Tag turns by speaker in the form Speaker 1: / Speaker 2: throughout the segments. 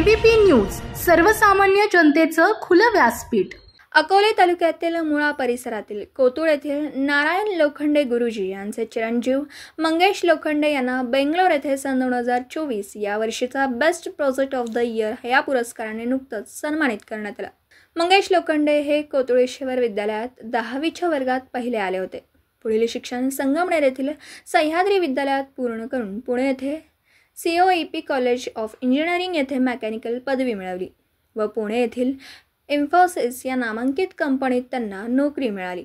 Speaker 1: ABP news सर्वसामान्य जनतेचं खुलं व्यासपीठ।
Speaker 2: अकोले तालुक्यातील मुळा परिसरातील कोतुळ येथील नारायण लोखंडे गुरुजी यांचे चिरंजीव मंगेश लोखंडे यांना बेंगलोर येथे सन 2024 या वर्षीचा best project of the year या पुरस्काराने नुकतंच सन्मानित करण्यात आलं। मंगेश लोखंडे हे कोतुळेश्वर विद्यालयात 10वीच्या वर्गात पहिले आले होते। पुढील शिक्षण संगमनेर येथील सह्याद्री विद्यालयात पूर्ण करून पुणे येथे COEP कॉलेज ऑफ इंजिनिअरिंग येथे मेकॅनिकल पदवी मिळवली व पुणे येथील इन्फोसिस या नामांकित कंपनीत त्यांना नोकरी मिळाली।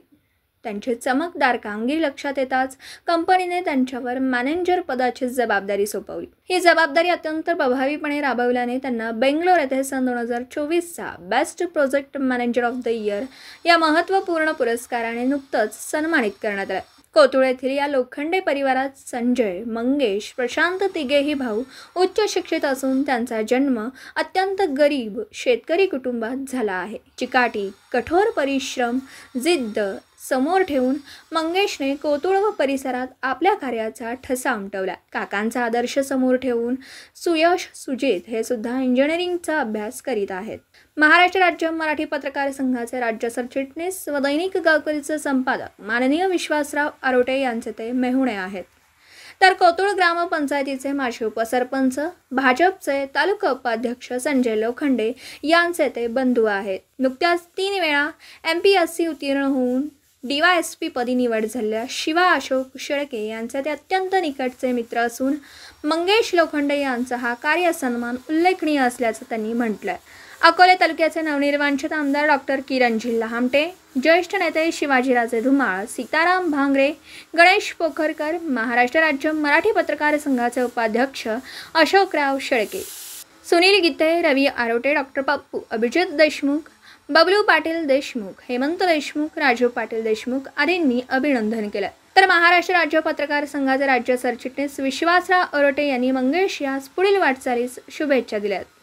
Speaker 2: त्यांची चमकदार कामगिरी लक्षात येताच कंपनीने त्यांच्यावर मॅनेजर पदाची जबाबदारी सोपवली। ही जबाबदारी अत्यंत प्रभावीपणे राबवल्याने त्यांना बेंगलोर येथे सन 2024चा best project manager of the year या महत्त्वपूर्ण पुरस्काराने नुकतंच सन्मानित करण्यात आले। कोतुळ येथील या लोखंडे परिवारात संजय, मंगेश, प्रशांत तिघेही भाऊ उच्च शिक्षित असून त्यांचा जन्म अत्यंत गरीब शेतकरी कुटुंबात झाला आहे। चिकाटी, कठोर परिश्रम, जिद्द समोर ठेवून मंगेशने कोतुळ व परिसरात आपल्या कार्याचा ठसा उमटवला। काकांचा आदर्श समोर ठेवून सुयश सुजित हे सुद्धा इंजिनिअरिंगचा अभ्यास करीत आहेत। महाराष्ट्र राज्य मराठी पत्रकार संघाचे राज्य सरचिटणीस व दैनिक गावकरीचे संपादक माननीय विश्वासराव आरोटे यांचे ते मेहुणे आहेत। तर कोतुळ ग्रामपंचायतीचे माजी उपसरपंच भाजपचे तालुका उपाध्यक्ष संजय लोखंडे यांचे ते बंधू आहेत। नुकत्याच 3 वेळा MPSC उत्तीर्ण होऊन DYSP पदी निवड झालेल्या शिवा अशोक शेळके यांचे ते अत्यंत निकटचे मित्र असून मंगेश लोखंडे यांचा हा कार्य सन्मान उल्लेखनीय असल्याचं त्यांनी म्हटलंय। अकोले तालुक्याचे नवनिर्वाचित आमदार डॉक्टर किरणजी लहामटे, ज्येष्ठ नेते शिवाजीराजे धुमाळ, सीताराम भांगरे, गणेश पोखरकर, महाराष्ट्र राज्य मराठी पत्रकार संघाचे उपाध्यक्ष अशोकराव शेळके, सुनील गीते, रवी आरोटे, डॉक्टर पप्पू, अभिजित देशमुख, बबलू पाटील देशमुख, हेमंत देशमुख, राजू पाटील देशमुख आदींनी अभिनंदन केलं। तर महाराष्ट्र राज्य पत्रकार संघाचे राज्य सरचिटणीस विश्वासराव आरोटे यांनी मंगेश यास पुढील वाटचालीस शुभेच्छा दिल्यात।